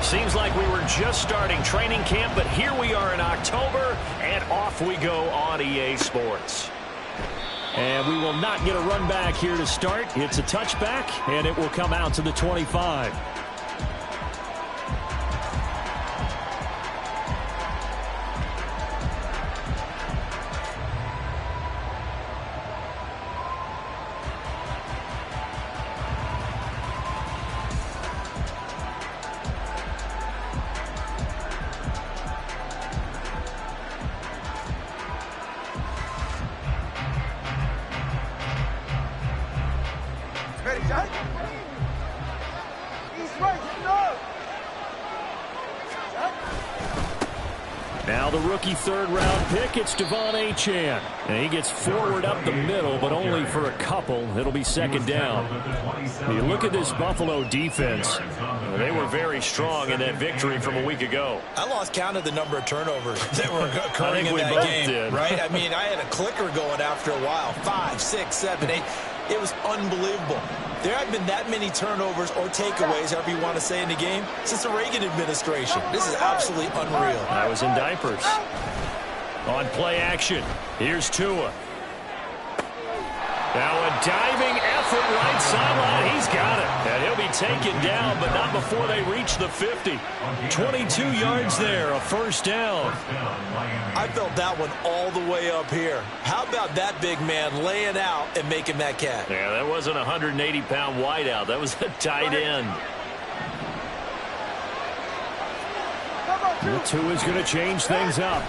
Seems like we were just starting training camp, but here we are in October, and off we go on EA Sports. And we will not get a run back here to start. It's a touchback, and it will come out to the 25. Now the rookie third-round pick, it's Devon Achane. And he gets forward up the middle, but only for a couple. It'll be second down. You look at this Buffalo defense. They were very strong in that victory from a week ago. I lost count of the number of turnovers that were occurring in that game. Did. Right? I mean, I had a clicker going after a while. 5, 6, 7, 8. It was unbelievable. There haven't been that many turnovers or takeaways, however you want to say, in the game since the Reagan administration. This is absolutely unreal. I was in diapers. On play action, here's Tua. Now a diving effort right sideline. He's got it. And he'll be taken down, but not before they reach the 50. 22 yards there, a first down. I felt that one all the way up here. How about that big man laying out and making that catch? Yeah, that wasn't a 180-pound wideout. That was a tight end. Tua's going to change things up.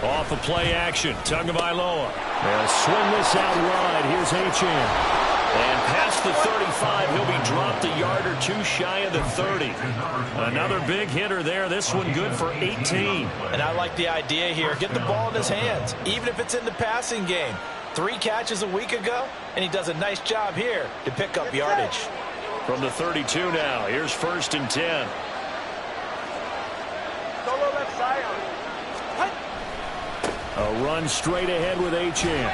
Off of play action, Tagovailoa. They'll swing this out wide. Here's Achane. And past the 35, he'll be dropped a yard or two shy of the 30. Another big hitter there. This one good for 18. And I like the idea here. Get the ball in his hands, even if it's in the passing game. 3 catches a week ago, and he does a nice job here to pick up yardage. From the 32 now, here's 1st and 10. A run straight ahead with Achane.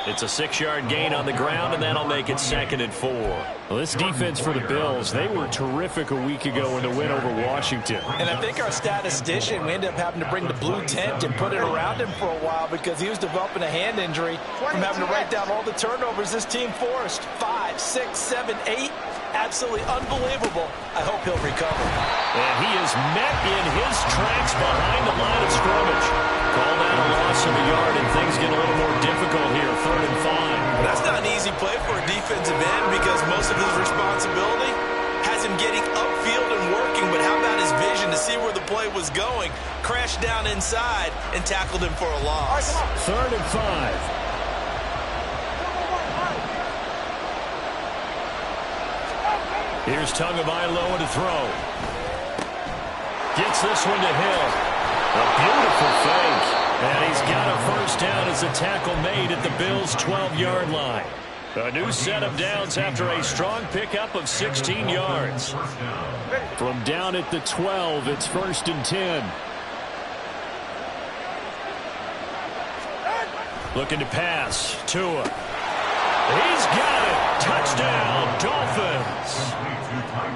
It's a 6-yard gain on the ground, and that'll make it 2nd and 4. Well, this defense for the Bills, they were terrific a week ago in the win over Washington. And I think our statistician, we ended up having to bring the blue tent and put it around him for a while because he was developing a hand injury from having to write down all the turnovers this team forced. 5, 6, 7, 8. Absolutely unbelievable. I hope he'll recover. And he is met in his tracks behind the line of scrimmage. Call that a loss of a yard, and things get a little more difficult here. 3rd and 5. That's not an easy play for a defensive end because most of his responsibility has him getting upfield and working. But how about his vision to see where the play was going? Crashed down inside and tackled him for a loss. 3rd and 5. Here's Tagovailoa to throw. Gets this one to Hill. A beautiful fake. And he's got a first down as a tackle made at the Bills' 12-yard line. A new set of downs after a strong pickup of 16 yards. From down at the 12, it's 1st and 10. Looking to pass. Tua. He's got it. Touchdown, Dolphins.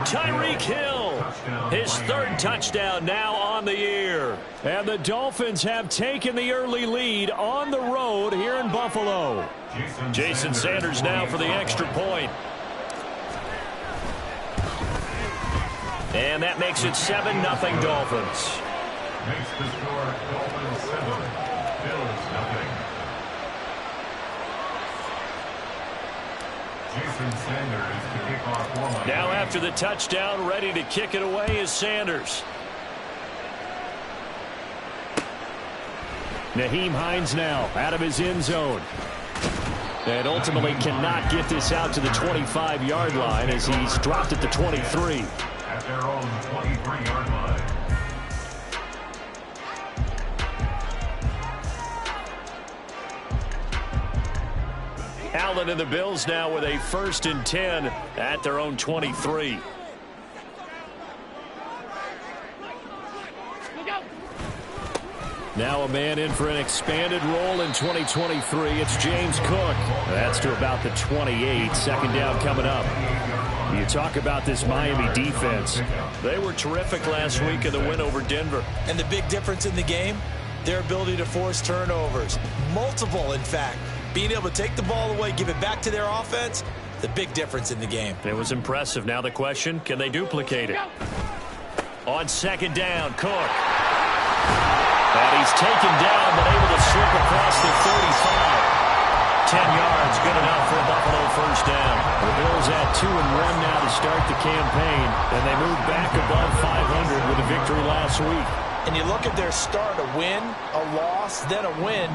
Tyreek Hill, his 3rd touchdown now on the year. And the Dolphins have taken the early lead on the road here in Buffalo. Jason Sanders now for the extra point. And that makes it 7-0 Dolphins. Makes the score Dolphins 7, Bills 0. Jason Sanders to kick off one. Now after the touchdown, ready to kick it away is Sanders. Nyheim Hines now out of his end zone. And ultimately cannot get this out to the 25-yard line as he's dropped at the 23. At their own 23-yard line. Allen and the Bills now with a 1st and 10 at their own 23. Now a man in for an expanded role in 2023. It's James Cook. That's to about the 28. 2nd down coming up. You talk about this Miami defense. They were terrific last week in the win over Denver. And the big difference in the game, their ability to force turnovers. Multiple, in fact. Being able to take the ball away, give it back to their offense, the big difference in the game. It was impressive. Now the question, can they duplicate it? On second down, Cook. And he's taken down, but able to slip across the 35. 10 yards, good enough for a Buffalo first down. The Bills at 2-1 now to start the campaign, and they move back above 500 with a victory last week. And you look at their start, a win, a loss, then a win.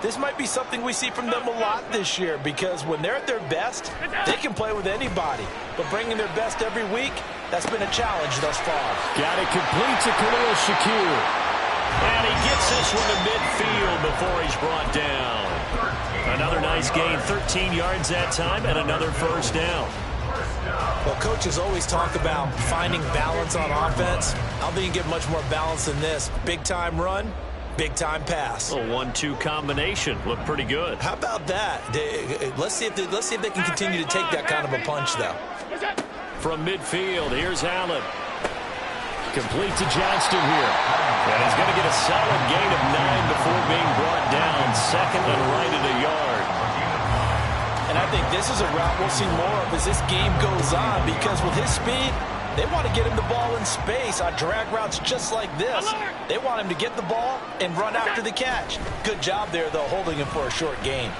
This might be something we see from them a lot this year, because when they're at their best, they can play with anybody. But bringing their best every week, that's been a challenge thus far. Got it complete to Khalil Shakir. And he gets this one to midfield before he's brought down. Another nice gain, 13 yards that time, and another first down. Well, coaches always talk about finding balance on offense. I don't think you get much more balance than this. Big-time run, big-time pass. A 1-2 combination. Looked pretty good. How about that? Let's see if they can continue to take that kind of a punch, though. From midfield, here's Allen. Complete to Johnston here. And he's going to get a solid gain of 9 before being brought down. Second and right at a yard. And I think this is a route we'll see more of as this game goes on, because with his speed, they want to get him the ball in space on drag routes just like this. They want him to get the ball and run after the catch. Good job there, though, holding him for a short gain.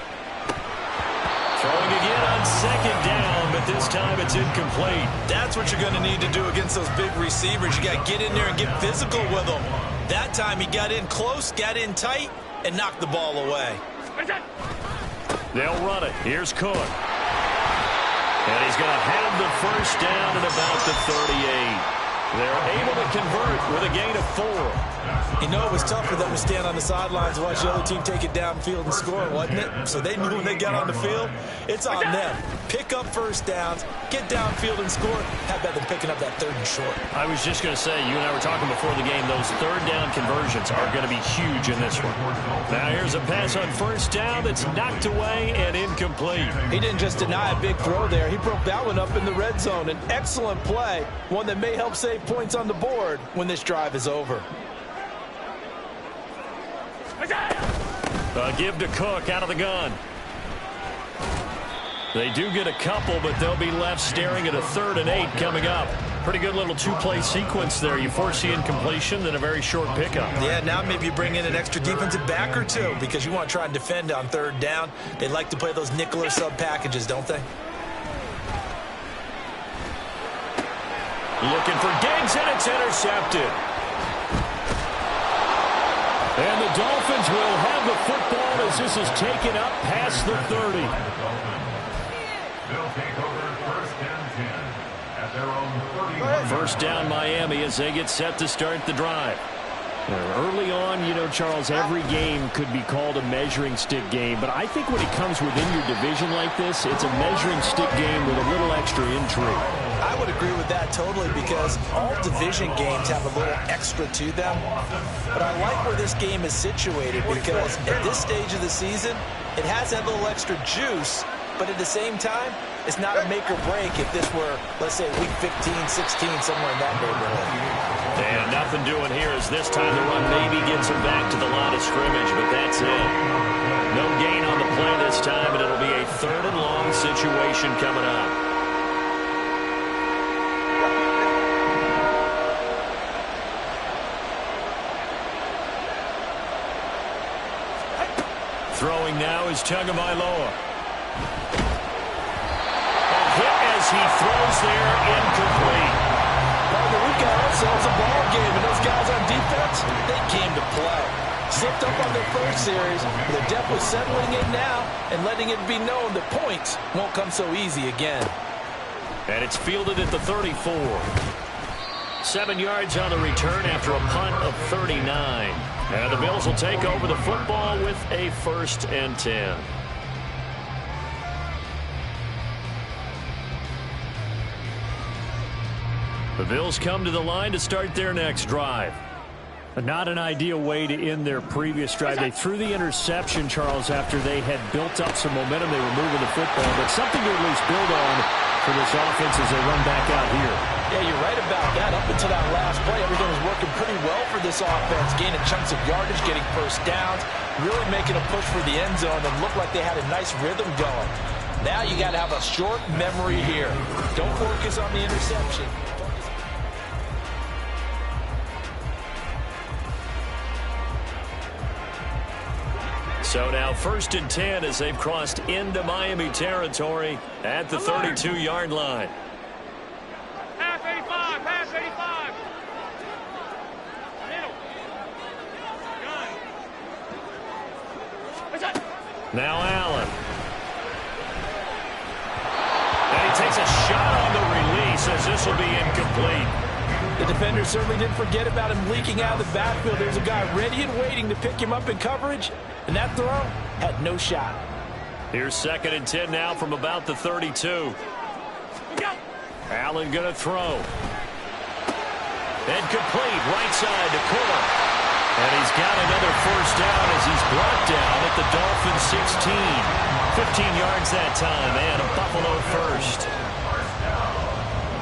Throwing again on second down, but this time it's incomplete. That's what you're going to need to do against those big receivers. You got to get in there and get physical with them. That time he got in close, got in tight, and knocked the ball away. They'll run it. Here's Cook. And he's going to have the first down at about the 38. They're able to convert with a gain of 4. You know, it was tough for them to stand on the sidelines and watch the other team take it downfield and score, wasn't it? So they knew when they got on the field, it's on them. Pick up first downs, get downfield and score. How about them picking up that third and short? I was just going to say, you and I were talking before the game, those third down conversions are going to be huge in this one. Now here's a pass on first down that's knocked away and incomplete. He didn't just deny a big throw there. He broke that one up in the red zone. An excellent play, one that may help save points on the board when this drive is over. A give to Cook out of the gun. They do get a couple, but they'll be left staring at a 3rd and 8 coming up. Pretty good little two-play sequence there. You force the incompletion, then a very short pickup. Yeah, now maybe you bring in an extra defensive back or two because you want to try and defend on 3rd down. They like to play those nickel or sub packages, don't they? Looking for Diggs, and it's intercepted. And the Dolphins will have the football as this is taken up past the 30. They'll take over 1st and 10 at their own 30. First down Miami as they get set to start the drive. Early on, you know, Charles, every game could be called a measuring stick game. But I think when it comes within your division like this, it's a measuring stick game with a little extra intrigue. I would agree with that totally because all division games have a little extra to them. But I like where this game is situated because at this stage of the season, it has that little extra juice. But at the same time, it's not a make or break if this were, let's say, week 15, 16, somewhere in that neighborhood. And nothing doing here as this time the run maybe gets him back to the line of scrimmage, but that's it. No gain on the play this time, and it'll be a 3rd and long situation coming up. Throwing now is Tagovailoa. A hit as he throws there, incomplete. Well, we got ourselves a ball game, and those guys on defense, they came to play. Slipped up on their first series, they're definitely settling in now and letting it be known that points won't come so easy again. And it's fielded at the 34. 7 yards on the return after a punt of 39. And the Bills will take over the football with a 1st and 10. The Bills come to the line to start their next drive. Not an ideal way to end their previous drive. They threw the interception, Charles, after they had built up some momentum. They were moving the football, but something to at least build on for this offense as they run back out here. Yeah, you're right about that. Up until that last play, everything was working pretty well for this offense, gaining chunks of yardage, getting first downs, really making a push for the end zone, and looked like they had a nice rhythm going. Now you got to have a short memory here. Don't focus on the interception. So now 1st and 10 as they've crossed into Miami territory at the 32-yard line. Pass 85, pass 85. Middle. Now Allen. And he takes a shot on the release as this will be incomplete. The defender certainly didn't forget about him leaking out of the backfield. There's a guy ready and waiting to pick him up in coverage, and that throw had no shot. Here's 2nd and 10 now from about the 32. Allen going to throw. And complete right side to Cooper. And he's got another first down as he's brought down at the Dolphins 16. 15 yards that time and a Buffalo first.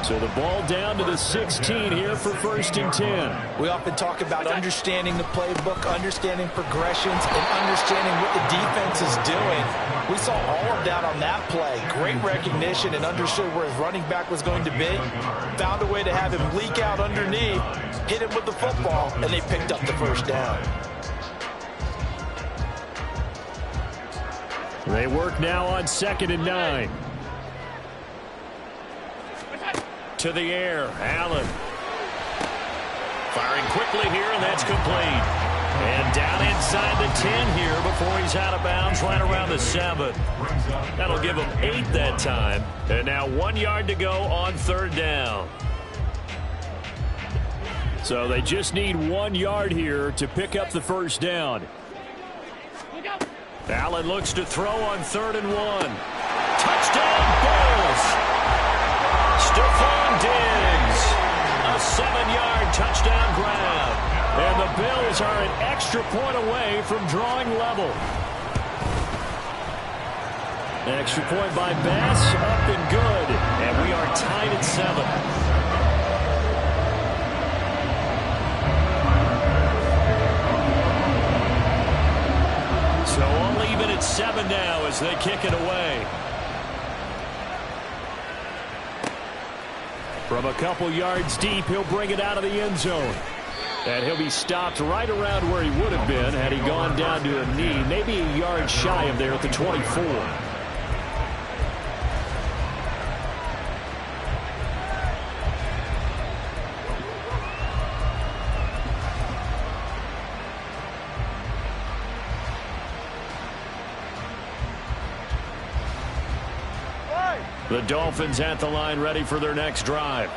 So the ball down to the 16 here for 1st and 10. We often talk about understanding the playbook, understanding progressions, and understanding what the defense is doing. We saw all of that on that play. Great recognition and understood where his running back was going to be. Found a way to have him leak out underneath, hit him with the football, and they picked up the first down. They work now on 2nd and 9. To the air, Allen. Firing quickly here, and that's complete. And down inside the 10 here before he's out of bounds right around the 7. That'll give him 8 that time. And now 1 yard to go on 3rd down. So they just need 1 yard here to pick up the first down. Allen looks to throw on 3rd and 1. Touchdown, Bills! Stephon Diggs, a 7-yard touchdown grab. And the Bills are an extra point away from drawing level. Extra point by Bass, up and good. And we are tied at 7. So all even at 7 now as they kick it away. From a couple yards deep, he'll bring it out of the end zone. And he'll be stopped right around where he would have been had he gone down to a knee, maybe a yard shy of there at the 24. The Dolphins at the line ready for their next drive.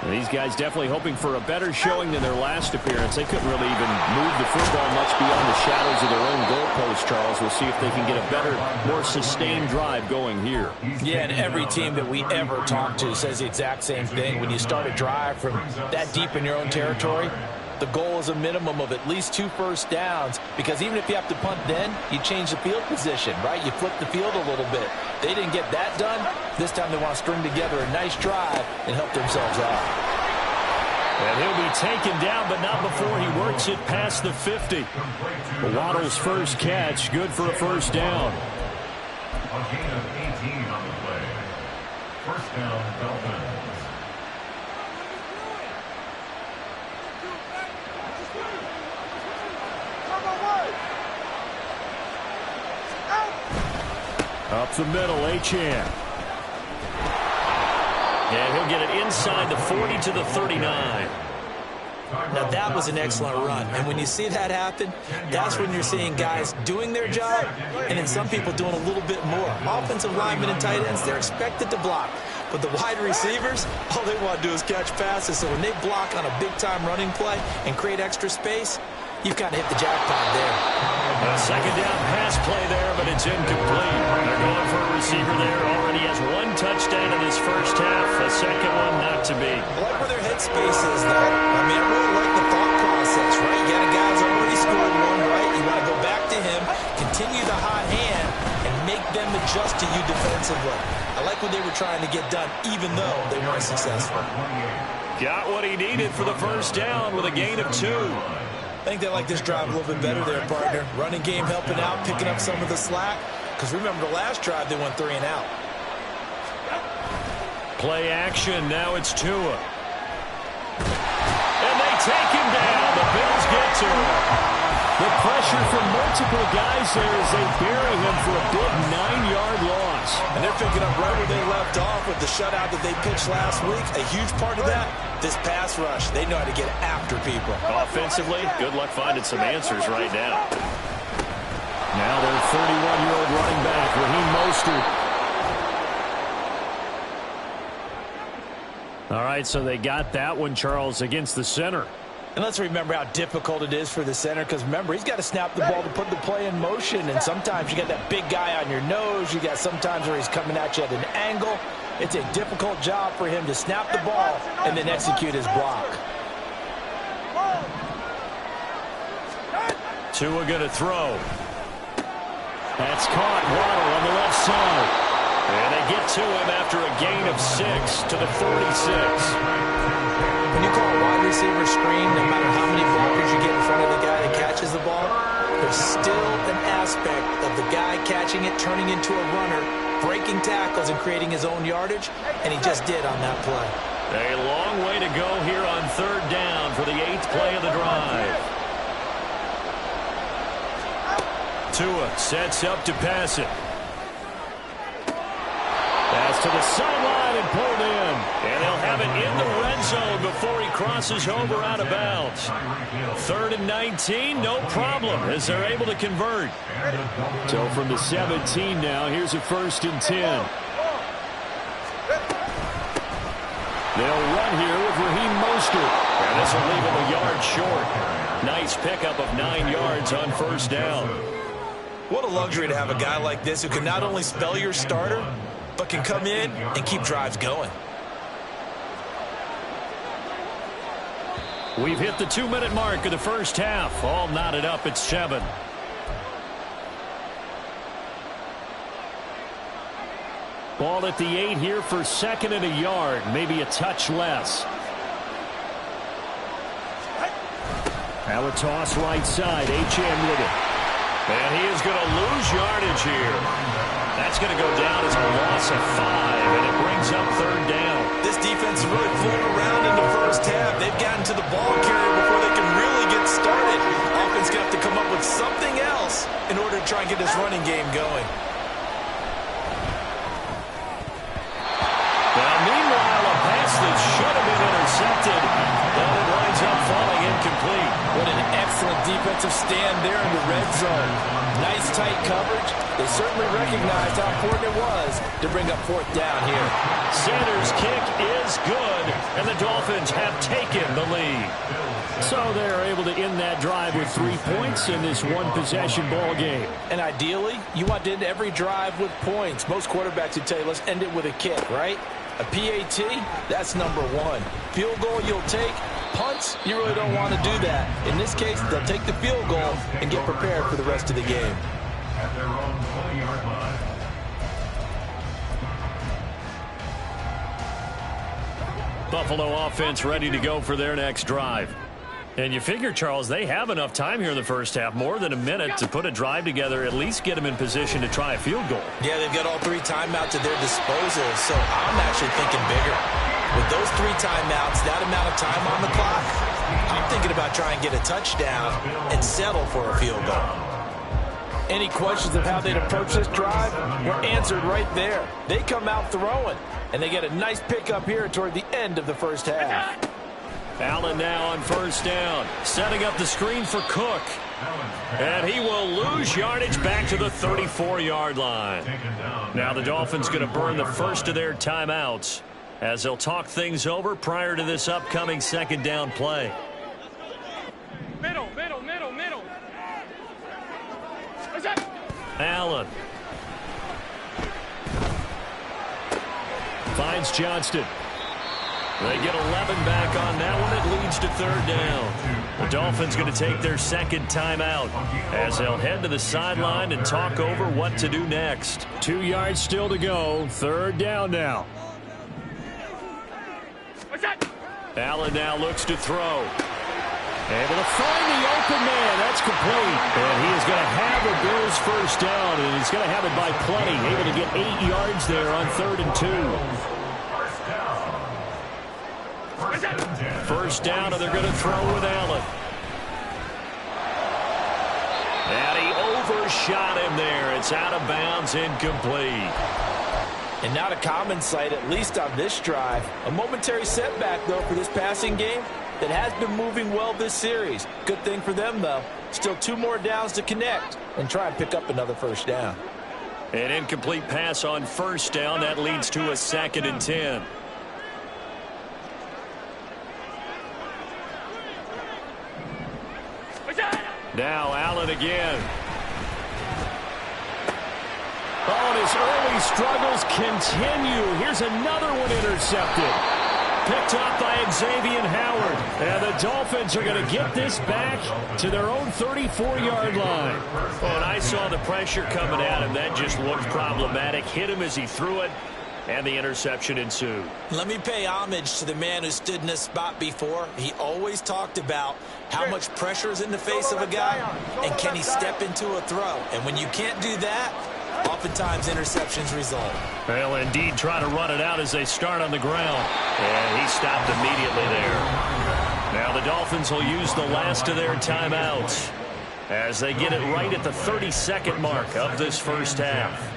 And these guys definitely hoping for a better showing than their last appearance. They couldn't really even move the football much beyond the shadows of their own goalpost, Charles. We'll see if they can get a better, more sustained drive going here. Yeah, and every team that we ever talk to says the exact same thing. When you start a drive from that deep in your own territory, the goal is a minimum of at least 2 first downs, because even if you have to punt then, you change the field position, right? You flip the field a little bit. They didn't get that done. This time they want to string together a nice drive and help themselves out. And he'll be taken down, but not before he works it past the 50. Waddle's first catch, good for a first down. A gain of 18 on the play. First down, Dolphins. Up the middle, Achane. And he'll get it inside the 40 to the 39. Now, that was an excellent run. And when you see that happen, that's when you're seeing guys doing their job and then some people doing a little bit more. Offensive linemen and tight ends, they're expected to block. But the wide receivers, all they want to do is catch passes. So when they block on a big-time running play and create extra space, you've kind of hit the jackpot there. A second down pass play there, but it's incomplete. They're going for a receiver there. Already has 1 touchdown in his first half. A second one not to be. I like where their headspace is, though. I mean, I really like the thought process, right? You got a guy who's already scored 1, right? You want to go back to him, continue the hot hand, and make them adjust to you defensively. I like what they were trying to get done, even though they weren't successful. Got what he needed for the first down with a gain of 2. I think they like this drive a little bit better there, partner. Running game helping out, picking up some of the slack. Because remember, the last drive, they went 3 and out. Play action. Now it's Tua. And they take him down. The Bills get to him. The pressure from multiple guys there as they bury him for a big 9-yard loss. And they're picking up right where they left off with the shutout that they pitched last week. A huge part of that, this pass rush. They know how to get after people. Offensively, good luck finding some answers right now. Now their 31-year-old running back, Raheem Mostert. All right, so they got that one, Charles, against the center. And let's remember how difficult it is for the center, because remember, he's got to snap the ball to put the play in motion, and sometimes you got that big guy on your nose. You got sometimes where he's coming at you at an angle. It's a difficult job for him to snap the ball and then execute his block. Tua going to throw. That's caught. Waddle on the left side. And they get to him after a gain of 6 to the 46. When you call a wide receiver screen, no matter how many blockers you get in front of the guy that catches the ball, there's still an aspect of the guy catching it, turning into a runner, breaking tackles and creating his own yardage, and he just did on that play. A long way to go here on 3rd down for the 8th play of the drive. Tua sets up to pass it. Pass to the sideline and pulled in. And they'll have it in the red zone before he crosses over out of bounds. 3rd and 19, no problem, as they're able to convert. So from the 17 now, here's a 1st and 10. They'll run here with Raheem Mostert. And this will leave him a yard short. Nice pickup of 9 yards on 1st down. What a luxury to have a guy like this who can not only spell your starter, but can come in and keep drives going. We've hit the 2-minute mark of the first half. All knotted up at 7. Ball at the 8 here for 2nd and a yard. Maybe a touch less. Now a toss right side. H.M. with it. And he is going to lose yardage here. That's going to go down as a loss of 5, and it brings up 3rd down. This defense is really floating around in the first half. They've gotten to the ball carrier before they can really get started. Offense going to have to come up with something else in order to try and get this running game going. Now, meanwhile, a pass that should have been intercepted, but it winds up falling incomplete. What an excellent defensive stand there in the red zone. Nice tight coverage. They certainly recognized how important it was to bring up 4th down here. Sanders' kick is good, and the Dolphins have taken the lead. So they're able to end that drive with 3 points in this one-possession ball game. And ideally, you want to end every drive with points. Most quarterbacks would tell you, let's end it with a kick, right? A PAT, that's number 1. Field goal you'll take. Punts, you really don't want to do that. In this case, they'll take the field goal and get prepared for the rest of the game. At their own 20-yard line. Buffalo offense ready to go for their next drive. And you figure, Charles, they have enough time here in the first half, more than a minute, to put a drive together, at least get them in position to try a field goal. Yeah, they've got all 3 timeouts at their disposal, so I'm actually thinking bigger. With those 3 timeouts, that amount of time on the clock, I'm thinking about trying to get a touchdown and settle for a field goal. Any questions of how they'd approach this drive were answered right there. They come out throwing, and they get a nice pickup here toward the end of the first half. Allen now on 1st down, setting up the screen for Cook. And he will lose yardage back to the 34-yard line. Now the Dolphins going to burn the first of their timeouts as they'll talk things over prior to this upcoming 2nd down play. Middle. What's that? Allen finds Johnston. They get 11 back on that one. It leads to third down. The Dolphins going to take their second timeout as they'll head to the sideline and talk over what to do next. 2 yards still to go. Third down now. Allen now looks to throw. Able to find the open man. That's complete. And he is going to have the Bills first down, and he's going to have it by plenty. Able to get 8 yards there on 3rd and 2. First down, and they're going to throw with Allen. And he overshot him there. It's out of bounds, incomplete. And not a common sight, at least on this drive. A momentary setback, though, for this passing game that has been moving well this series. Good thing for them, though. Still 2 more downs to connect and try and pick up another first down. An incomplete pass on first down. That leads to a 2nd and 10. Now Allen again. Oh, and his early struggles continue. Here's another one intercepted. Picked up by Xavier Howard. And the Dolphins are going to get this back to their own 34-yard line. Oh, and I saw the pressure coming at him. That just looked problematic. Hit him as he threw it, and the interception ensued. Let me pay homage to the man who stood in this spot before. He always talked about how much pressure is in the face of a guy, and can he step into a throw. And when you can't do that, oftentimes interceptions result. They'll indeed try to run it out as they start on the ground. And he stopped immediately there. Now the Dolphins will use the last of their timeouts as they get it right at the 32nd mark of this first half.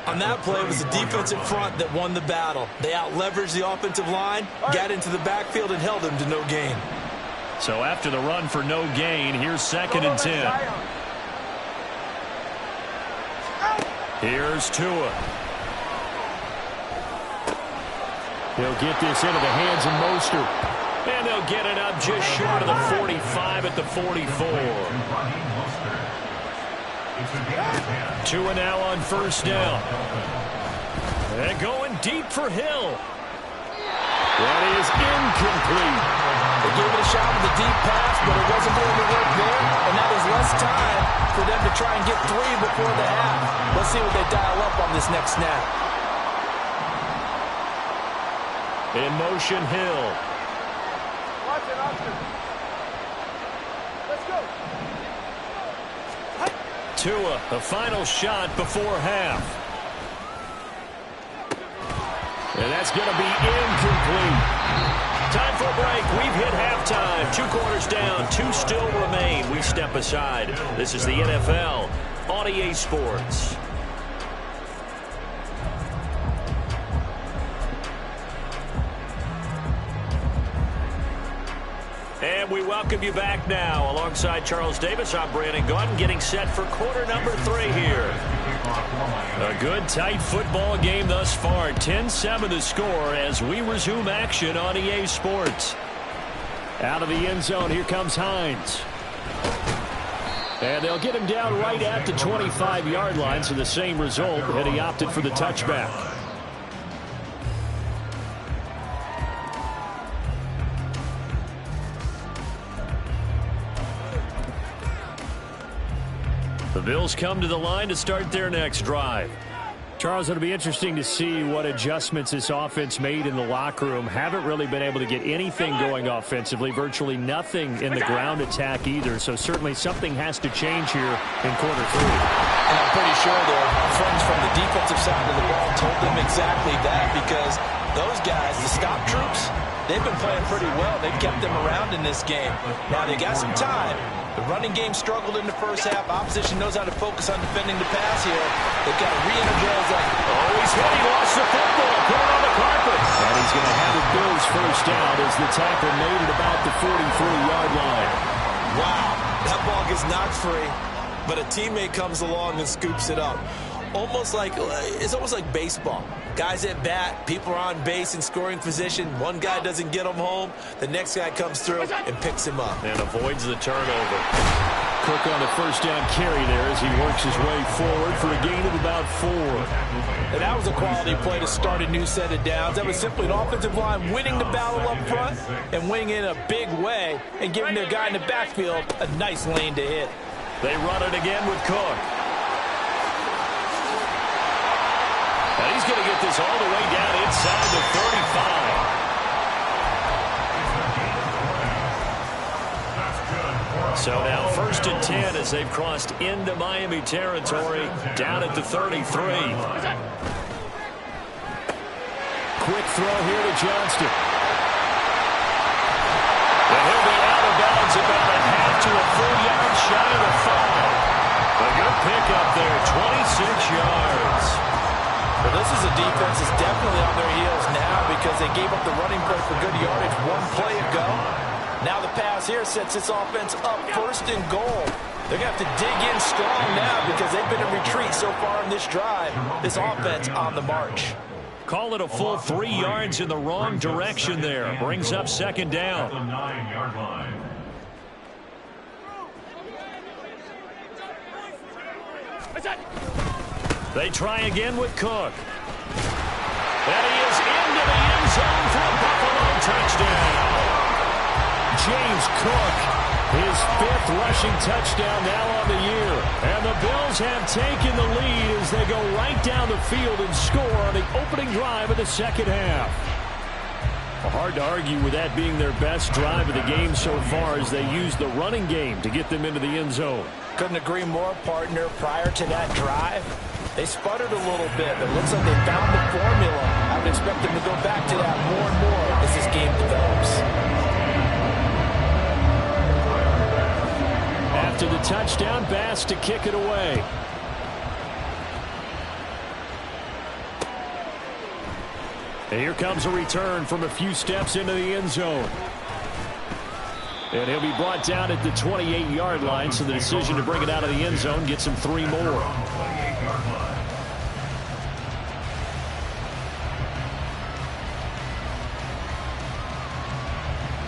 On that play, it was the defensive front that won the battle. They out-leveraged the offensive line, got into the backfield, and held them to no gain. So after the run for no gain, here's 2nd and 10. Here's Tua. He'll get this into the hands of Mostert. And they'll get it up just short of the 45 at the 44. Tua now on first down. And going deep for Hill. That is incomplete. They gave it a shot with a deep pass, but it wasn't going to work there. And now there's less time for them to try and get 3 before the half. Let's see what they dial up on this next snap. In motion, Hill. Watch it, Austin. Let's go. Tua, the final shot before half. And that's going to be incomplete. Time for a break. We've hit halftime. 2 quarters down. 2 still remain. We step aside. This is the NFL on EA Sports. And we welcome you back now. Alongside Charles Davis, I'm Brandon Gaudin, getting set for quarter number 3 here. A good, tight football game thus far. 10-7 the score as we resume action on EA Sports. Out of the end zone, here comes Hines. And they'll get him down right at the 25-yard line, so the same result, and he opted for the touchback. The Bills come to the line to start their next drive. Charles, it'll be interesting to see what adjustments this offense made in the locker room. Haven't really been able to get anything going offensively, virtually nothing in the ground attack either. So certainly something has to change here in quarter 3. And I'm pretty sure their friends from the defensive side of the ball told them exactly that, because those guys, the stop troops, they've been playing pretty well. They've kept them around in this game. Now they got some time. The running game struggled in the first half. Opposition knows how to focus on defending the pass here. They've got to re-energize that. Oh, he's hit. He lost the football. Put it on the carpet. And he's going to have the Bills first down as the tackle made it about the 43-yard line. Wow. That ball gets knocked free, but a teammate comes along and scoops it up. It's almost like baseball. Guys at bat, people are on base in scoring position. One guy doesn't get him home. The next guy comes through and picks him up. And avoids the turnover. Cook on the first down carry there as he works his way forward for a gain of about 4. And that was a quality play to start a new set of downs. That was simply an offensive line winning the battle up front and winning it in a big way and giving their guy in the backfield a nice lane to hit. They run it again with Cook. And he's going to get this all the way down inside the 35. So now 1st and 10 as they've crossed into Miami territory, down at the 33. Quick throw here to Johnston. And he'll be out of bounds about a half to a full yard shy of the 5. A good pickup there, 26 yards. Well, this is a defense that's definitely on their heels now because they gave up the running play for good yardage one play ago. Now the pass here sets this offense up 1st and goal. They're going to have to dig in strong now because they've been in retreat so far in this drive. This offense on the march. Call it a full 3 yards in the wrong direction there. Brings up 2nd down. The 9-yard line. They try again with Cook. And he is into the end zone for a Buffalo touchdown. James Cook, his 5th rushing touchdown now on the year. And the Bills have taken the lead as they go right down the field and score on the opening drive of the 2nd half. Well, hard to argue with that being their best drive of the game so far as they use the running game to get them into the end zone. Couldn't agree more, partner. Prior to that drive, they sputtered a little bit, but it looks like they found the formula. I would expect them to go back to that more and more as this game develops. After the touchdown, Bass to kick it away. And here comes a return from a few steps into the end zone. And he'll be brought down at the 28-yard line, so the decision to bring it out of the end zone gets him 3 more.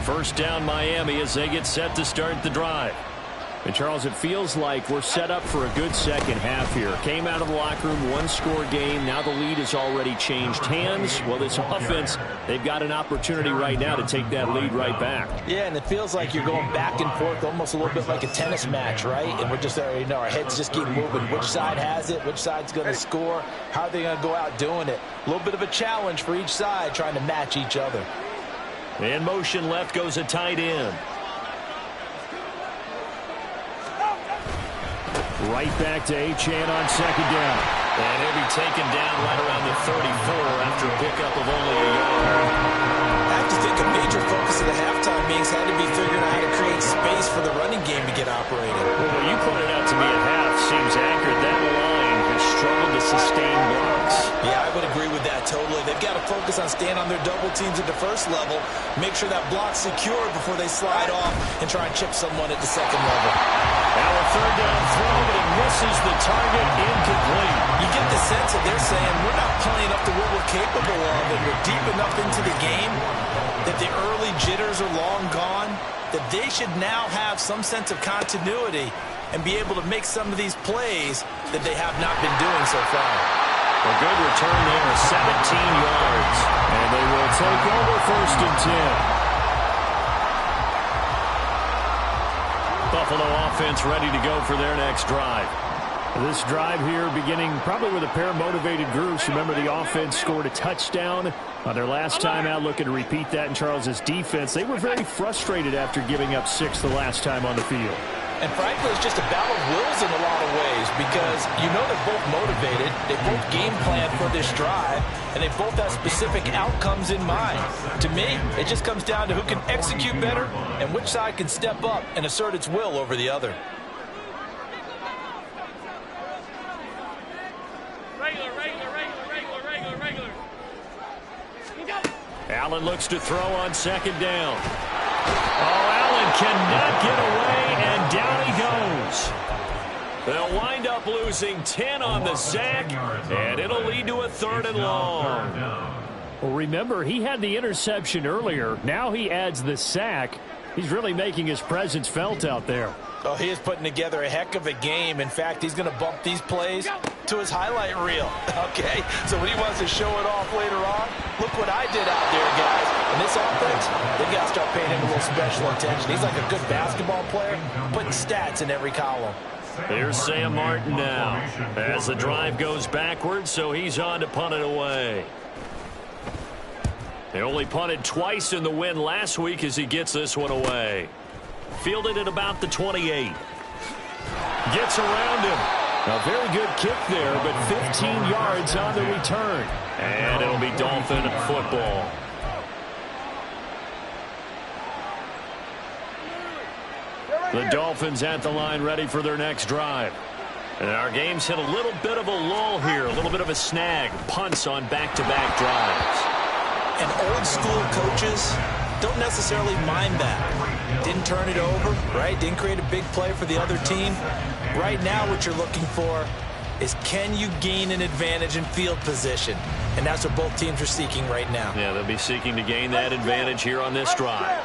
First down Miami as they get set to start the drive. And, Charles, it feels like we're set up for a good 2nd half here. Came out of the locker room, 1-score game. Now the lead has already changed hands. Well, this offense, they've got an opportunity right now to take that lead right back. Yeah, and it feels like you're going back and forth almost a little bit like a tennis match, right? And we're just, our heads just keep moving. Which side has it? Which side's going to score? How are they going to go out doing it? A little bit of a challenge for each side trying to match each other. In motion left goes a tight end. Right back to Achane on 2nd down. And he'll be taken down right around the 34 after a pickup of only a yard. I have to think a major focus of the halftime meetings had to be figuring out how to create space for the running game to get operating. Well, what you pointed out to me at half seems accurate. That line has struggled to sustain blocks. Yeah, I would agree with that totally. They've got to focus on staying on their double teams at the 1st level, make sure that block's secure before they slide off and try and chip someone at the 2nd level. Now a 3rd down throw, but he misses the target, incomplete. You get the sense that they're saying we're not playing up to what we're capable of, and we're deep enough into the game that the early jitters are long gone, that they should now have some sense of continuity and be able to make some of these plays that they have not been doing so far. A good return there, 17 yards. And they will take over 1st and 10. Buffalo offense ready to go for their next drive. This drive here beginning probably with a pair of motivated groups. Remember, the offense scored a touchdown on their last time out, looking to repeat that in Charles's defense. They were very frustrated after giving up 6 the last time on the field. And frankly, it's just a battle of wills in a lot of ways because you know they're both motivated, they both game plan for this drive, and they both have specific outcomes in mind. To me, it just comes down to who can execute better and which side can step up and assert its will over the other. Allen looks to throw on 2nd down. Oh, Allen cannot get away, and down he goes. They'll wind up losing 10 on the sack, and it'll lead to a 3rd and long. Well, remember, he had the interception earlier. Now he adds the sack. He's really making his presence felt out there. Oh, he is putting together a heck of a game. In fact, he's going to bump these plays to his highlight reel. Okay, so when he wants to show it off later on, look what I did out there, guys. In this offense, they got to start paying him a little special attention. He's like a good basketball player, putting stats in every column. Here's Sam Martin now as the drive goes backwards, so he's on to punt it away. They only punted twice in the win last week as he gets this one away. Fielded at about the 28. Gets around him. A very good kick there, but 15 yards on the return. And it'll be Dolphin football. The Dolphins at the line ready for their next drive. And our game's hit a little bit of a lull here, a little bit of a snag. Punts on back-to-back drives. And old school coaches don't necessarily mind that. Didn't turn it over, right? Didn't create a big play for the other team. Right now what you're looking for is, can you gain an advantage in field position? And that's what both teams are seeking right now. Yeah, they'll be seeking to gain that advantage here on this drive.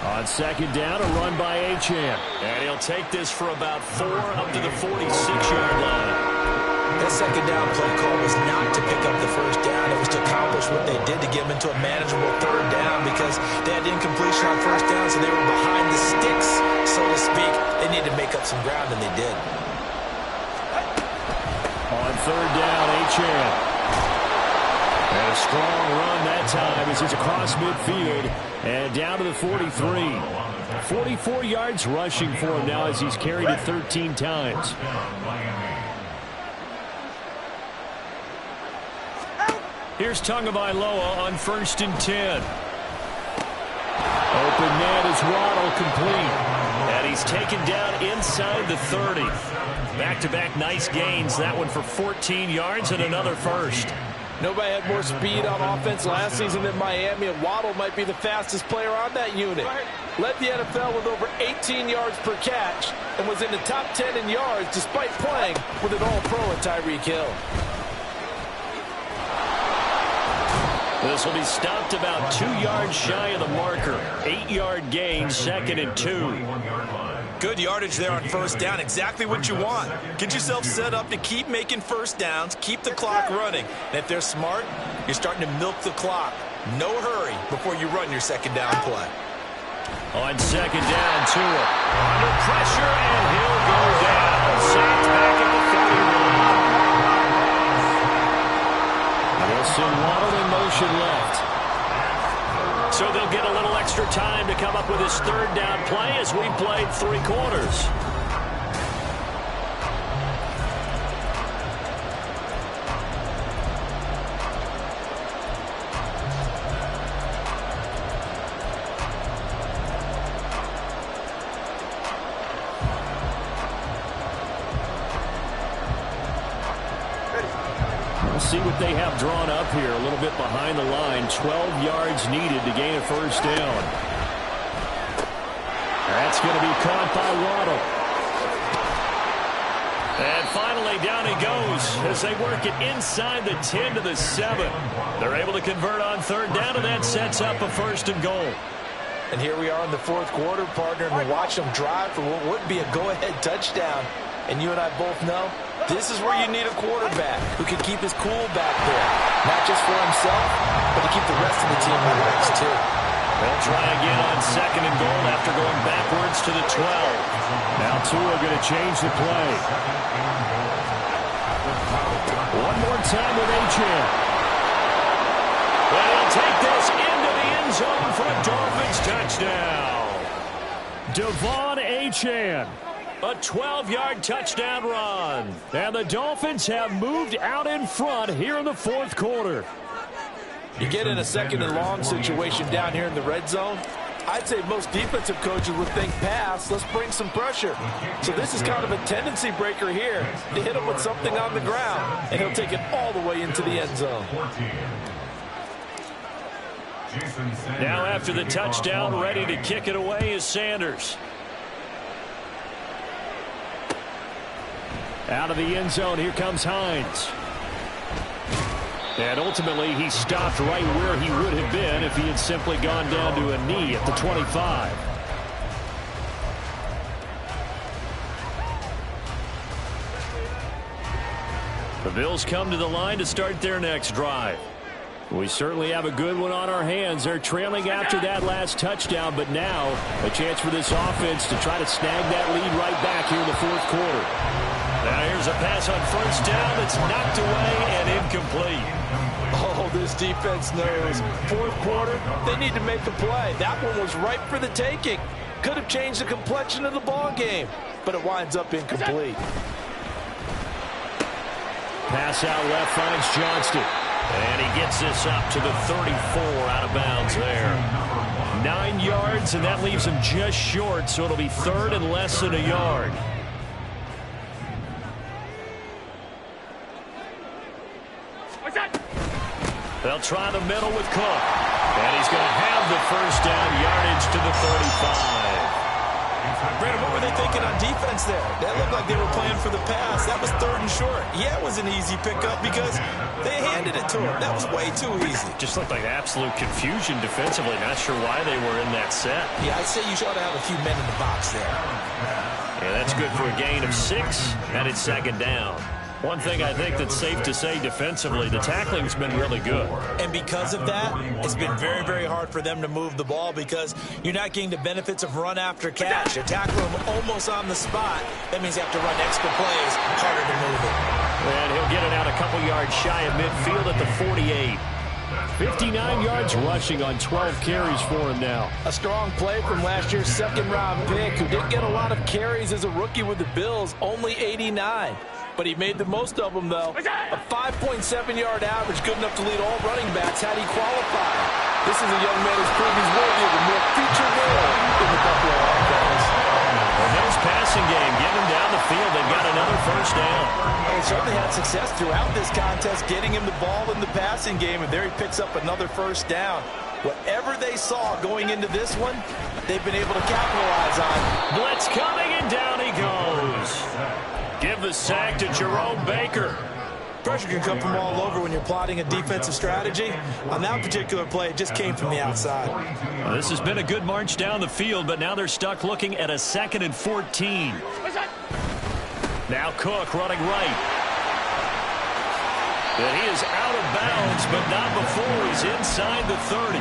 On second down, a run by Achane. And he'll take this for about 4 up to the 46-yard line. That second down play call was not to pick up the first down. It was to accomplish what they did to get them into a manageable third down, because they had incompletion on first down, so they were behind the sticks, so to speak. They needed to make up some ground, and they did. On third down, Achane. And a strong run that time as he's across midfield and down to the 43. 44 yards rushing for him now as he's carried it 13 times. Here's Tagovailoa on 1st and 10. Open man is Waddle, complete. And he's taken down inside the 30. Back-to-back nice gains. That one for 14 yards and another first. Nobody had more speed on offense last season than Miami, and Waddle might be the fastest player on that unit. Led the NFL with over 18 yards per catch and was in the top 10 in yards despite playing with an all-pro at Tyreek Hill. This will be stopped about 2 yards shy of the marker. 8-yard gain, 2nd and 2. Good yardage there on first down. Exactly what you want. Get yourself set up to keep making first downs, keep the clock running. And if they're smart, you're starting to milk the clock. No hurry before you run your second down play. On second down, Tua under pressure, and he'll go down. Sacked back at the 41. Wilson Waddle in motion left. So they'll get a little extra time to come up with his third down play as we played 3 quarters. See what they have drawn up here. A little bit behind the line. 12 yards needed to gain a first down. That's going to be caught by Waddle. And finally, down he goes as they work it inside the 10 to the 7. They're able to convert on third down, and that sets up a 1st and goal. And here we are in the 4th quarter, partner, and we watch them drive for what would be a go-ahead touchdown. And you and I both know this is where you need a quarterback who can keep his cool back there. Not just for himself, but to keep the rest of the team relaxed, too. They'll try again on 2nd and goal after going backwards to the 12. Now Tua going to change the play. One more time with Achane. Well, he'll take this into the end zone for a Dolphins touchdown. Devon Achane. A 12-yard touchdown run. And the Dolphins have moved out in front here in the 4th quarter. You get in a 2nd and long situation down here in the red zone, I'd say most defensive coaches would think pass, let's bring some pressure. So this is kind of a tendency breaker here to hit him with something on the ground, and he'll take it all the way into the end zone. Now after the touchdown, ready to kick it away is Sanders. Out of the end zone, here comes Hines. And ultimately, he stopped right where he would have been if he had simply gone down to a knee at the 25. The Bills come to the line to start their next drive. We certainly have a good one on our hands. They're trailing after that last touchdown, but now a chance for this offense to try to snag that lead right back here in the fourth quarter. Now here's a pass on first down that's knocked away and incomplete. Oh, this defense knows. Fourth quarter, they need to make a play. That one was ripe for the taking. Could have changed the complexion of the ball game, but it winds up incomplete. Pass out left finds Johnston. And he gets this up to the 34 out of bounds there. 9 yards, and that leaves him just short, so it'll be third and less than a yard. They'll try the middle with Cook. And he's going to have the first down, yardage to the 35. Brandon, what were they thinking on defense there? That looked like they were playing for the pass. That was third and short. Yeah, it was an easy pickup because they handed it to him. That was way too easy. Just looked like absolute confusion defensively. Not sure why they were in that set. Yeah, I'd say you ought to have a few men in the box there. Yeah, that's good for a gain of 6, and it's second down. One thing I think that's safe to say defensively, the tackling's been really good. And because of that, it's been very, very hard for them to move the ball because you're not getting the benefits of run after catch. You're tackling them almost on the spot. That means you have to run extra plays, harder to move it. And he'll get it out a couple yards shy of midfield at the 48. 59 yards rushing on 12 carries for him now. A strong play from last year's second-round pick who didn't get a lot of carries as a rookie with the Bills, only 89. But he made the most of them, though. A 5.7-yard average, good enough to lead all running backs had he qualified. This is a young man who's proved he's worthy of a more featured role in the Buffalo offense. The Bills passing game, get him down the field. They've got another first down. They certainly had success throughout this contest, getting him the ball in the passing game, and there he picks up another first down. Whatever they saw going into this one, they've been able to capitalize on. Blitz coming, and down he goes. Give the sack to Jerome Baker. Pressure can come from all over when you're plotting a defensive strategy. On that particular play, it just came from the outside. Well, this has been a good march down the field, but now they're stuck looking at a 2nd and 14. Now Cook running right. And he is out of bounds, but not before he's inside the 30.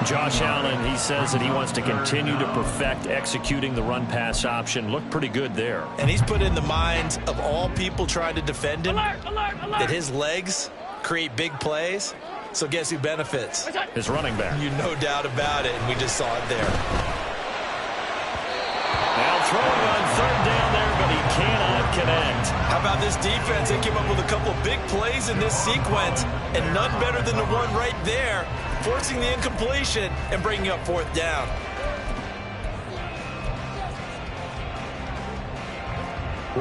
Josh Allen, he says that he wants to continue to perfect executing the run-pass option. Looked pretty good there. And he's put in the minds of all people trying to defend him that his legs create big plays. So guess who benefits? His running back. You no doubt about it, and we just saw it there. Now throwing on third down there, but he cannot connect. How about this defense? They came up with a couple of big plays in this sequence, and none better than the one right there, forcing the incompletion and bringing up fourth down.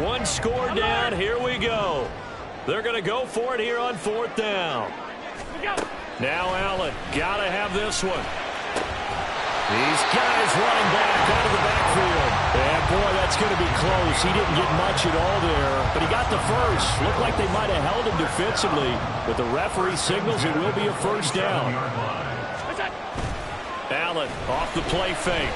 One score down. Here we go. They're going to go for it here on fourth down. Now Allen, got to have this one. These guys running back out of the backfield. And, boy, that's going to be close. He didn't get much at all there, but he got the first. Looked like they might have held him defensively, but the referee signals it will be a first down. Allen off the play fake.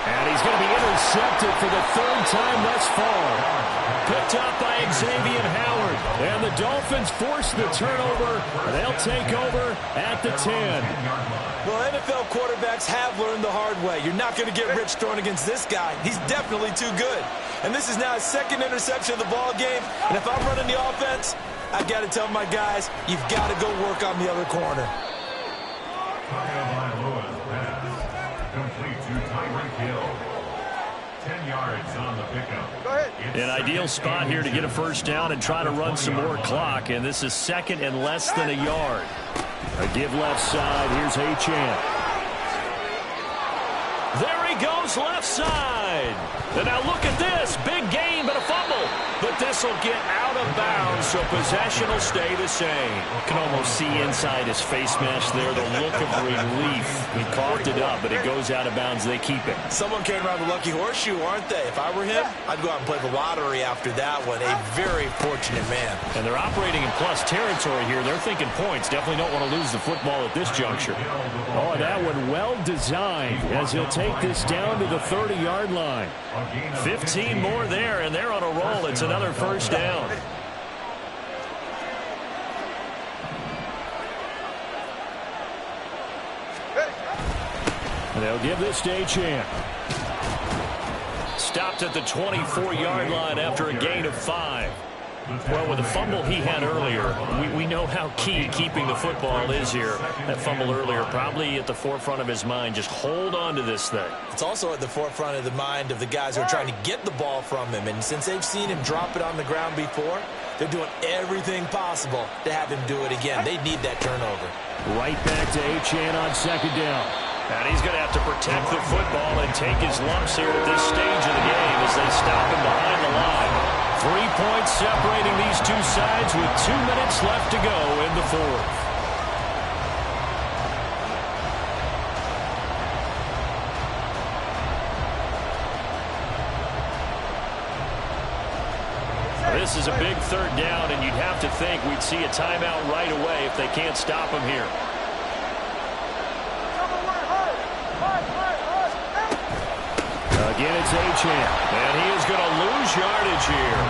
And he's going to be intercepted for the 3rd time thus far. Picked up by Xavier Howard. And the Dolphins force the turnover, and they'll take over at the 10. Well, NFL quarterbacks have learned the hard way. You're not going to get rich throwing against this guy. He's definitely too good. And this is now his 2nd interception of the ball game. And if I'm running the offense, I've got to tell my guys, you've got to go work on the other corner. An ideal spot here to get a first down and try to run some more clock, and this is 2nd and less than a yard. A give left side. Here's Achane. There he goes left side. And now look at this. Big gain, but a fumble. But this will get out of bounds, so possession will stay the same. Can almost see inside his face mask there the look of relief. He coughed it up, but it goes out of bounds. They keep it. Someone came around the lucky horseshoe, aren't they? If I were him, I'd go out and play the lottery after that one. A very fortunate man. And they're operating in plus territory here. They're thinking points. Definitely don't want to lose the football at this juncture. Oh, that one well designed as he'll take this down to the 30-yard line. 15 more there, and they're on a roll. It's another first down. They'll give this to Achane. Stopped at the 24-yard line after a gain of 5. Well, with the fumble he had earlier, we know how key keeping the football is here. That fumble earlier probably at the forefront of his mind. Just hold on to this thing. It's also at the forefront of the mind of the guys who are trying to get the ball from him. And since they've seen him drop it on the ground before, they're doing everything possible to have him do it again. They need that turnover. Right back to Achane on second down. And he's going to have to protect the football and take his lumps here at this stage of the game as they stop him behind the line. 3 points separating these two sides with 2 minutes left to go in the fourth. This is a big third down, and you'd have to think we'd see a timeout right away if they can't stop him here. Again, it's Achane, and he is going to lose yardage here.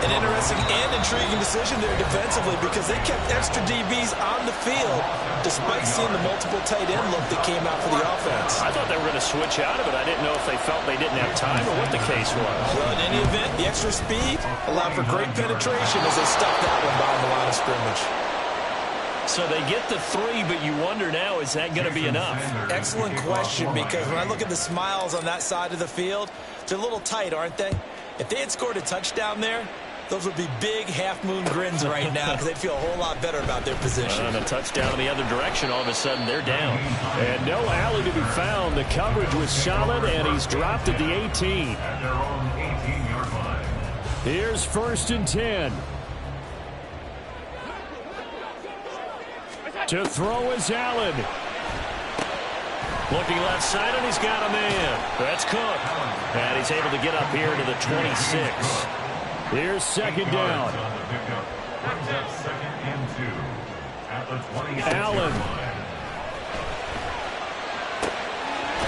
An interesting and intriguing decision there defensively because they kept extra DBs on the field despite seeing the multiple tight end look that came out for the offense. I thought they were going to switch out of it. I didn't know if they felt they didn't have time or what the case was. Well, in any event, the extra speed allowed for great penetration as they stuffed that one behind the line of scrimmage. So they get the 3, but you wonder now, is that going to be enough? Excellent question, because when I look at the smiles on that side of the field, they're a little tight, aren't they? If they had scored a touchdown there, those would be big half-moon grins right now because they'd feel a whole lot better about their position. And a touchdown in the other direction, all of a sudden they're down. And no alley to be found. The coverage was solid, and he's dropped at the 18. At their own 18-yard line. Here's 1st and 10. To throw is Allen. Looking left side, and he's got a man. That's Cook. And he's able to get up here to the 26. Here's second down. Allen.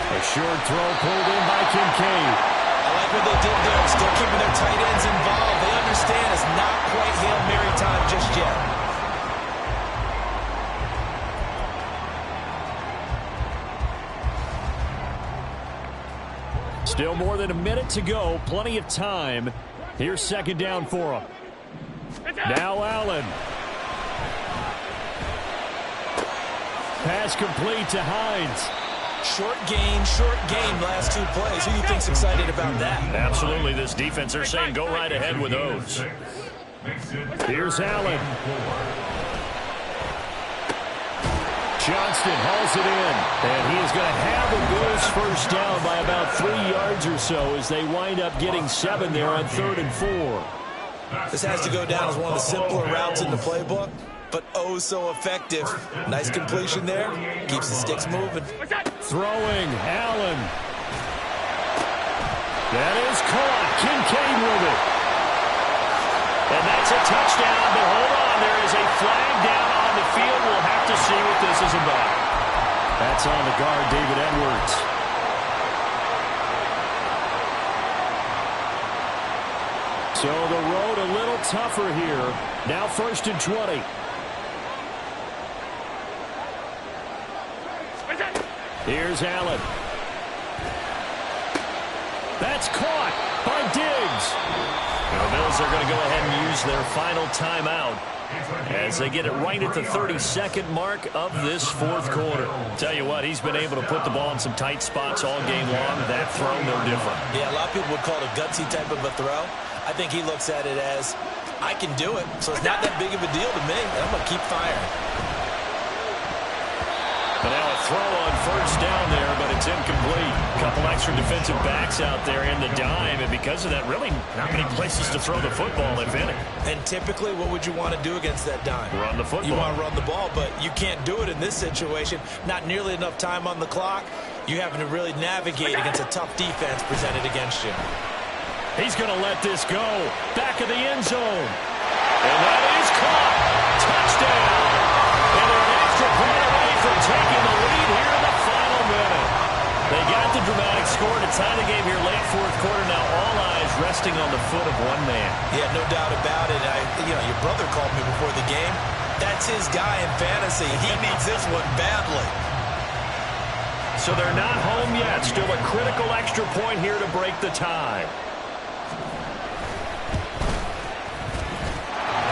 A short throw pulled in by Kincaid. I like what they did there. Still keeping their tight ends involved. They understand it's not quite Hail Mary time just yet. Still more than a minute to go. Plenty of time. Here's second down for him. Now Allen. Pass complete to Hines. Short game, last 2 plays. Who do you think's excited about that? Absolutely. This defense, they're saying go right ahead with those. Here's Allen. Johnston hauls it in, and he is going to have a Bills first down by about 3 yards or so as they wind up getting 7 there on 3rd and 4. This has to go down as one of the simpler routes in the playbook, but oh so effective. Nice completion there. Keeps the sticks moving. Throwing, Allen. That is caught. Kincaid with it. And that's a touchdown, but hold on. There is a flag down on the field. We'll have to see what this is about. That's on the guard, David Edwards. So the road a little tougher here. Now 1st and 20. Here's Allen. That's caught by Diggs. The Bills are going to go ahead and use their final timeout as they get it right at the 32nd mark of this 4th quarter. Tell you what, he's been able to put the ball in some tight spots all game long. That throw, no different. Yeah, a lot of people would call it a gutsy type of a throw. I think he looks at it as, I can do it, so it's not that big of a deal to me. I'm going to keep firing. But now a throw on first down there, but it's incomplete. A couple extra defensive backs out there in the dime, and because of that, really not many places to throw the football, if any. And typically, what would you want to do against that dime? Run the football. You want to run the ball, but you can't do it in this situation. Not nearly enough time on the clock. You're having to really navigate against a tough defense presented against you. He's going to let this go. Back of the end zone. And that is caught. Touchdown. And they're an extra point away from taking the lead here in the final minute. They got the dramatic score to tie the game here late 4th quarter. Now all eyes resting on the foot of one man. Yeah, no doubt about it. Your brother called me before the game. That's his guy in fantasy. He needs this one badly. So they're not home yet. Still a critical extra point here to break the tie.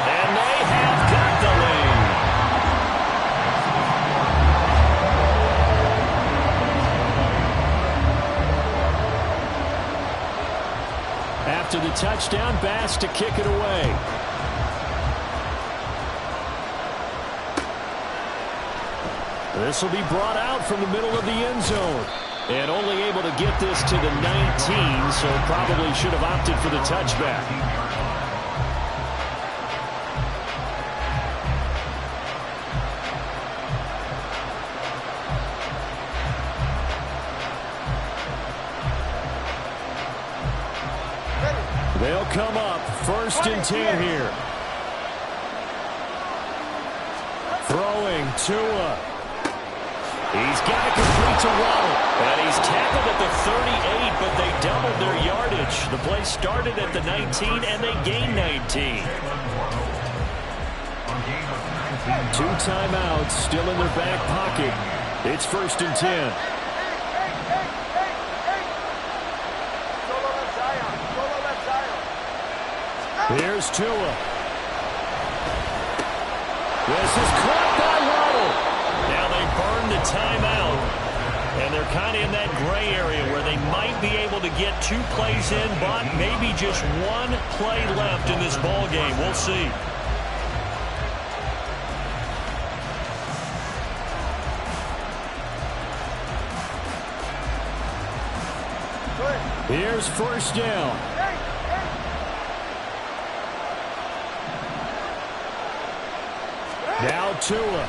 And they have got the lead. After the touchdown, Bass to kick it away. This will be brought out from the middle of the end zone. And only able to get this to the 19, so probably should have opted for the touchback. They'll come up 1st and 10 here. Throwing Tua. He's got to complete to Waddle. And he's tackled at the 38, but they doubled their yardage. The play started at the 19, and they gained 19. 2 timeouts still in their back pocket. It's 1st and 10. Here's Tua. This is caught by Waddle. Now they burn the timeout, and they're kind of in that gray area where they might be able to get 2 plays in, but maybe just 1 play left in this ball game. We'll see. Here's 1st down. Now Tua.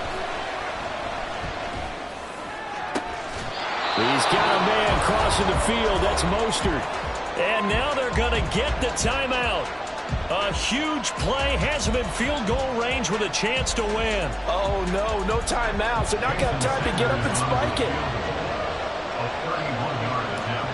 He's got a man crossing the field. That's Mostert. And now they're going to get the timeout. A huge play. Has him in field goal range with a chance to win. Oh, no timeouts. They're not going to have time to get up and spike it. A 31-yard attempt.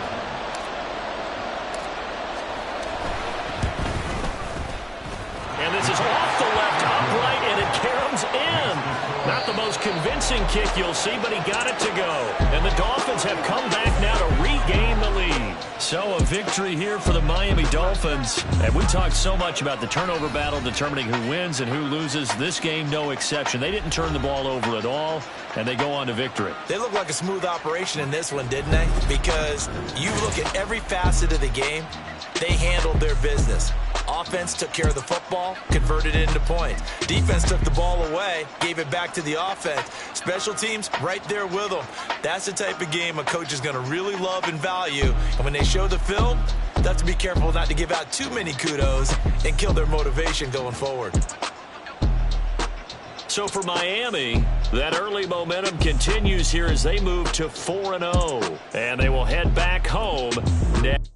And this is off the left upright, and it caroms in. Not the most convincing kick you'll see, but he got it to go. And the Dolphins have come back now to regain the lead. So a victory here for the Miami Dolphins. And we talked so much about the turnover battle determining who wins and who loses. This game, no exception. They didn't turn the ball over at all, and they go on to victory. They look like a smooth operation in this one, didn't they? Because you look at every facet of the game, they handled their business. Offense took care of the football, converted it into points. Defense took the ball away, gave it back to the offense. Special teams, right there with them. That's the type of game a coach is going to really love and value. And when they show the film, they have to be careful not to give out too many kudos and kill their motivation going forward. So for Miami, that early momentum continues here as they move to 4-0. And they will head back home next.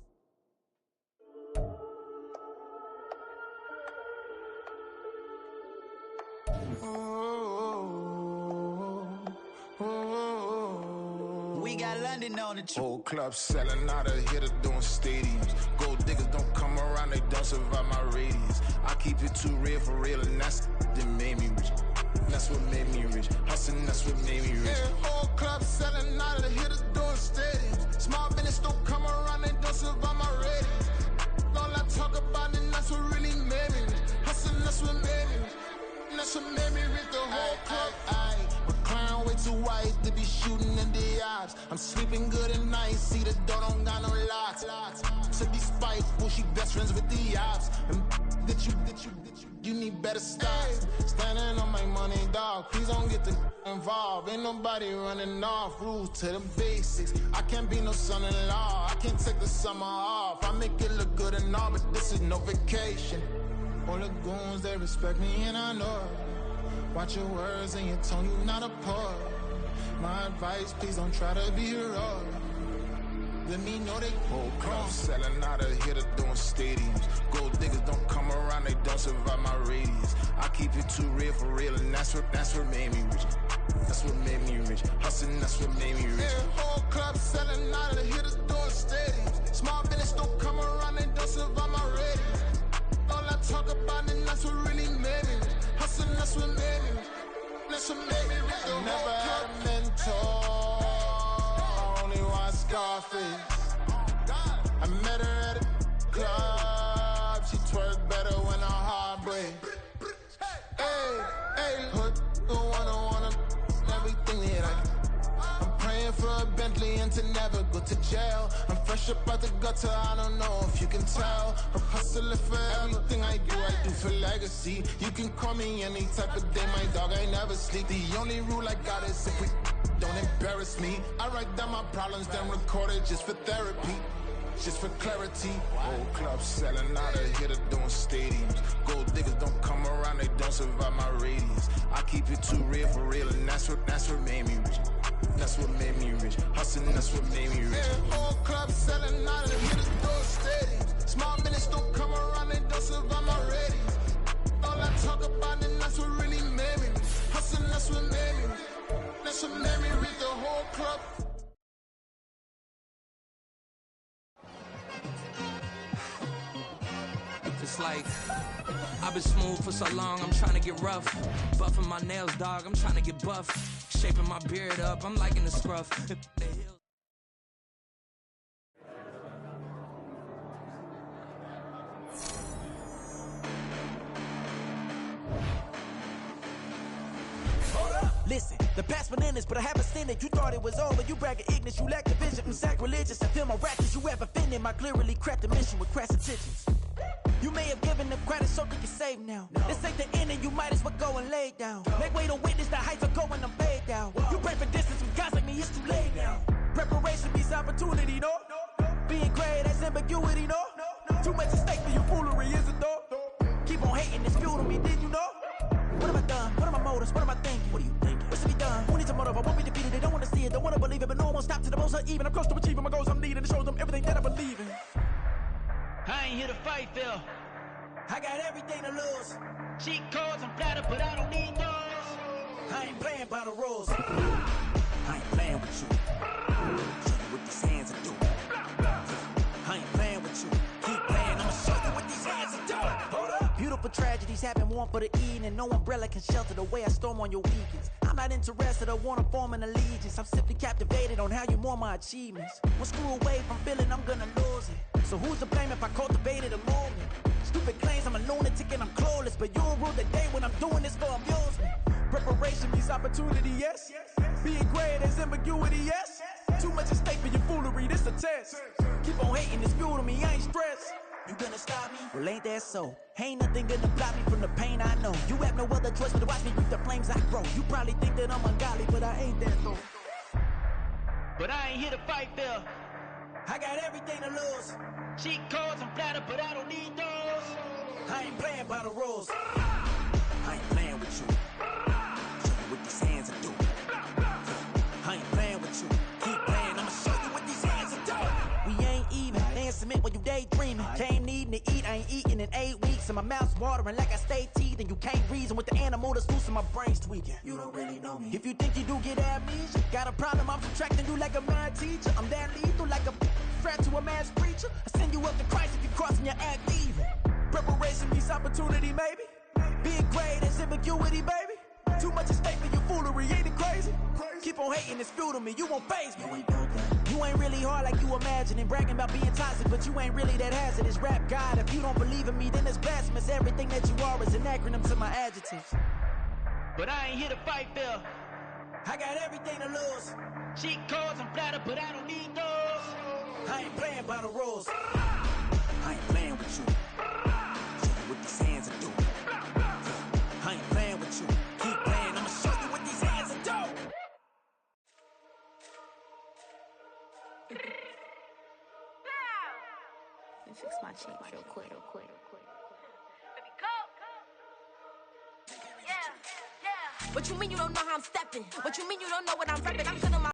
We got London on the Whole club selling out of hitter doing stadiums. Gold diggers don't come around, they don't survive my radius. I keep it too real for real, and that's that made me rich. That's what made me rich. Hustling, that's what made me rich. Yeah, whole club selling out of hitters doing stadiums. Small business don't come around, they don't survive my radius. All I talk about, and that's what really made me rich. Hustling, that's what made me rich. And that's what made me rich. The whole club. Clown way too white to be shooting in the eyes. I'm sleeping good at night, see the door don't got no locks. To be spiteful, she best friends with the ops. And you need better stop. Standing on my money, dog. Please don't get the involved. Ain't nobody running off. Rules to the basics. I can't be no son-in-law. I can't take the summer off. I make it look good and all, but this is no vacation. All the goons, they respect me and I know it. Watch your words and your tone, you not a poet. My advice, please don't try to be heroic. Let me know they whole club selling out of hitter doing stadiums. Gold diggers don't come around, they don't survive my radius. I keep it too real for real, and that's what made me rich. That's what made me rich. Hustling, that's what made me rich. Yeah, whole club selling out of hitters doing stadiums. Small business don't come around, they don't survive. That's what made me reach the never had a mentor. I only watch Scarface. I met her at a club. She twerk better when her heart breaks. Hey, hood, the wanna everything that I'm praying for a Bentley and to never go to jail. I'm fresh up out the gutter, I don't know if you can tell. I'm hustling for everything I do for legacy. You can call me any type of day, my dog, I never sleep. The only rule I got is if we don't embarrass me. I write down my problems, then record it just for therapy. Just for clarity, whole club selling out of here to doing stadiums. Gold diggers don't come around, they don't survive my radius. I keep it too real, and that's what made me rich. That's what made me rich. Hustling, that's what made me rich. Yeah, whole club selling out of here to doing stadiums. Small minutes don't come around, they don't survive my radius. All I talk about, and that's what really made me rich. Hustling, that's what made me rich. That's what made me rich. The whole club. It's like, I've been smooth for so long, I'm trying to get rough. Buffing my nails, dog, I'm trying to get buff. Shaping my beard up, I'm liking the scruff. Listen, the past bananas, but I haven't seen it. You thought it was over, you bragging ignorance, you lack the vision. I'm sacrilegious, I feel my rappers, you ever offended my clearly crafted mission with crass intentions. You may have given them credit so they can save now. This ain't the end and you might as well go and lay down. Make way to witness the heights of going, I'm paid down. You pray for distance with guys like me, it's too late now. Preparation means opportunity, no? Being great, that's ambiguity, no? Too much at stake for your foolery, is it though? Keep on hating, it's fuel to me, did you know? What have I done? What are my motives? What am I thinking? What are you thinking? What's to be done? Who needs a motive? I won't be defeated. They don't want to see it, don't want to believe it, but no one stop to the most even. I'm close to achieving my goals. I'm needing to show them everything that I believe in. I ain't here to fight, Phil. I got everything to lose. Cheat codes, I'm flattered, but I don't need those. I ain't playing by the rules. I ain't playing with you. Show you what these hands are doing. I ain't playing with you. Keep playing, I'ma show you what these hands are doing. Hold up. Beautiful tragedies happen, one for the eating, and no umbrella can shelter the way I storm on your weekends. I'm not interested, I wanna form an allegiance. I'm simply captivated on how you mourn my achievements. One screw away from feeling I'm gonna lose it. So who's to blame if I cultivated a moment? Stupid claims I'm a lunatic and I'm clueless, but you'll rule the day when I'm doing this for amusement. Preparation means opportunity, yes. Being great as ambiguity, yes. Too much at stake for your foolery, this a test. Keep on hating, it's fuel to me, I ain't stressed. You gonna stop me? Well, ain't that so? Ain't nothing gonna block me from the pain I know. You have no other choice but to watch me reap the flames I grow. You probably think that I'm ungodly, but I ain't that though. But I ain't here to fight, Phil. I got everything to lose. Cheat codes, I'm flattered, but I don't need those. I ain't playing by the rules. I ain't playing with you. Show you what these hands are doing. I ain't playing with you. Keep playing, I'ma show you what these hands are doing. We ain't even. They ain't submit when you daydreaming. Came needing to eat, I ain't eating in 8 weeks. And my mouth's watering like I stay teething. You can't reason with the animal that's loose and my brain's tweaking. You don't really know me. If you think you do get amnesia, got a problem, I'm subtracting you like a mad teacher. I'm that lethal like a threat to a mass preacher. I send you up to Christ if you crossing your act evil. Preparation means opportunity, maybe. Being great is ambiguity, baby. Too much at stake for your foolery, ain't it crazy? Keep on hating, it's fuel to me, you won't faze me. You ain't really hard like you imagine and bragging about being toxic, but you ain't really that hazardous. Rap God, if you don't believe in me, then it's blasphemous. Everything that you are is an acronym to my adjectives. But I ain't here to fight, Phil. I got everything to lose. Cheat codes, I'm flattered, but I don't need those. I ain't playing by the rules. I ain't playing with you. Show you what these hands are doing. I ain't playing with you. Keep playing, I'ma show you what these hands are doing. Let me fix my cheeks real quick. Baby, go. Yeah. What you mean you don't know how I'm stepping? What you mean you don't know what I'm repping? I'm good on my